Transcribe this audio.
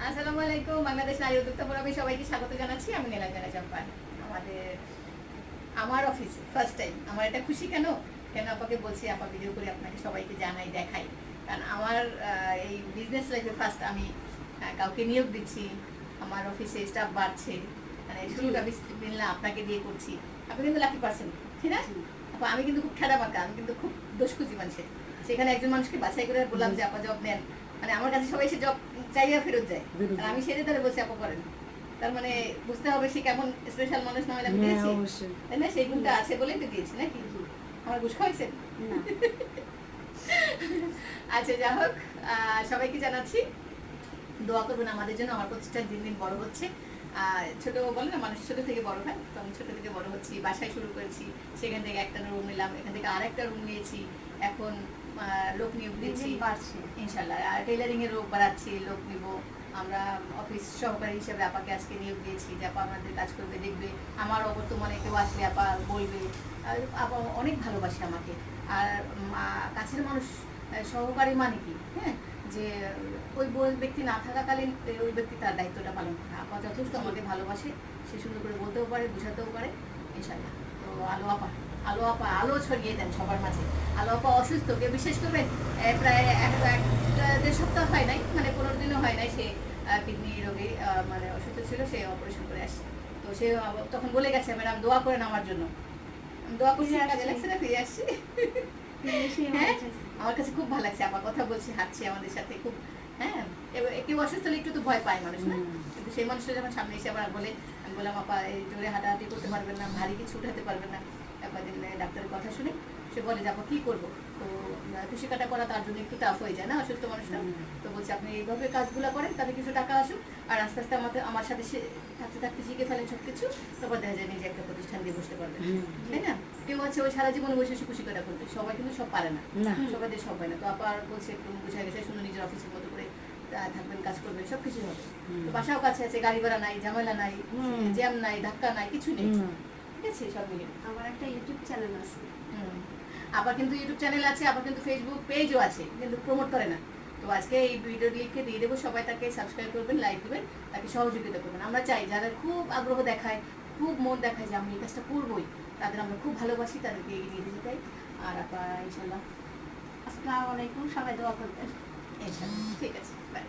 আসসালামু আলাইকুম, বাংলাদেশ নারী উদ্যোক্তা ফোরামে সবাইকে স্বাগত জানাচ্ছি। আমি নীলাঞ্জনা চম্পা। আমার অফিস ফার্স্ট টাইম। আমার এটা খুশি কেন কেন আপাকে বলছি, আপা ভিডিও করে আপনাকে সবাইকে জানাই, দেখাই। কারণ আমার এই বিজনেস লাইফে ফার্স্ট আমি কাউকে নিয়োগ দিচ্ছি, আমার অফিসে স্টাফ বাড়ছে, মানে শুরুটা বিসমিল্লাহ আপনাকে দিয়ে করছি। আপনি কিন্তু লাকি পার্সন, ঠিক না আপা? আমি কিন্তু খুব ঠেড়া মার্কা, আমি কিন্তু খুব দোষখুঁজি মানুষের। সেখানে একজন মানুষকে বাছাই করে বললাম যে আপা জব নেন, মানে আমার কাছে সবাই সে জব চাইয়া ফেরত যায়, আর আমি সেটা তাহলে বলছি আপা করেন। তার মানে বুঝতে হবে সে কেমন স্পেশাল মানুষ, না হলে আমি দিয়েছি, তাই না? সেই গুণটা আছে বলেই তো দিয়েছি, নাকি? আমার ঘুষ খাওয়াইছেন? আচ্ছা, যা হোক, সবাইকে জানাচ্ছি দোয়া করবেন আমাদের জন্য। আমার প্রতিষ্ঠান দিন দিন বড় হচ্ছে। ছোট বলে না, মানুষ ছোট থেকে বড় হয়, তো আমি ছোট থেকে বড় হচ্ছি। বাসায় শুরু করেছি, সেখান থেকে একটা রুম নিলাম, এখান থেকে আরেকটা রুম নিয়েছি, এখন লোক নিয়োগ দিচ্ছি ইনশাল্লাহ। আর টেলারিং এর লোক বাড়াচ্ছি, লোক নিব। আমরা অফিস সহকারী হিসেবে আপাকে আজকে নিয়োগ দিয়েছি যে আপা আমাদের কাজ করবে, দেখবে। আমার অবর্তমানে কেউ আসলে আপা বলবে, আপা অনেক ভালোবাসে আমাকে। আর কাছের মানুষ সহকারী মানে কি, হ্যাঁ, যে ওই ব্যক্তি না থাকাকালীন ওই ব্যক্তি তার দায়িত্বটা পালন করে। আপা যথেষ্ট আমাকে ভালোবাসে, সে সুন্দর করে বলতেও পারে, বোঝাতেও পারে ইনশাল্লাহ। তো আলো ছড়িয়ে দেন সবার মাঝে। আলো আপা অসুস্থ, কেউ বিশ্বাস করবেন, প্রায় এক 1.5 সপ্তাহ হয় নাই, মানে 15 দিনও হয় নাই। সে কিডনি রোগে মানে অসুস্থ ছিল, সে অপারেশন করে আসছে। তো সে তখন বলে গেছে, ম্যাডাম দোয়া করেন আমার জন্য। আমি দোয়া করছি, কাজে লাগছে না, ফিরে আসছি। হ্যাঁ, আমার কাছে খুব ভালো লাগছে, আমার কথা বলছি, হাঁটছি আমাদের সাথে খুব। হ্যাঁ, কেউ অসুস্থ হলে একটু তো ভয় পায় মানুষ, না? কিন্তু সেই মানুষটা যখন সামনে এসে আবার বলে, আমি বললাম আপা এই জোরে হাঁটাহাঁটি করতে পারবেন না, ভারী কিছু উঠাতে পারবেন না। একদিন ডাক্তারের কথা শুনে সে বলে যে আপা কি করবো, তো খুশি কাটা করা তার জন্য একটু টাফ হয়ে যায় না, অসুস্থ মানুষটা। তো বলছে আপনি এইভাবে কাজগুলো করেন, তাতে কিছু টাকা আসুক, আর আস্তে আস্তে আমার সাথে সে থাকতে থাকতে শিখে ফেলেন সব কিছু, তারপর দেখা যায় নিজে একটা প্রতিষ্ঠান দিয়ে বসতে পারবেন, তাই না? কেউ আছে ওই সারা জীবনে বসে বসে খুশি কাটা করবে, সবাই কিন্তু সব পারে না, সবাই দিয়ে সব হয় না। তো আবার বলছে একটু বুঝা গেছে, সুন্দর নিজের অফিসের মতো করে থাকবেন, কাজ করবেন, সবকিছু হবে। তো বাসাও কাছে আছে, গাড়ি ভাড়া নাই, ঝামেলা নাই, জ্যাম নাই, ধাক্কা নাই, কিছু নেই, ঠিক আছে? সব মিলে আমার একটা ইউটিউব চ্যানেল আছে। আবার কিন্তু ইউটিউব চ্যানেল আছে, আবার কিন্তু ফেসবুক পেজও আছে, কিন্তু প্রমোট করে না। তো আজকে এই ভিডিও লিখে দিয়ে দেবো, সবাই তাকে সাবস্ক্রাইব করবেন, লাইক দেবেন, তাকে সহযোগিতা করবেন। আমরা চাই যারা খুব আগ্রহ দেখায়, খুব মন দেখায় যে আমি এই কাজটা করবোই, তাদের আমরা খুব ভালোবাসি, তাদেরকে এগিয়ে দিতে চাই। আর আপনার ইনশাল্লাহ আসসালামু আলাইকুম, সবাই দোয়া করবেন। ইনশাল্লাহ, ঠিক আছে, বাই।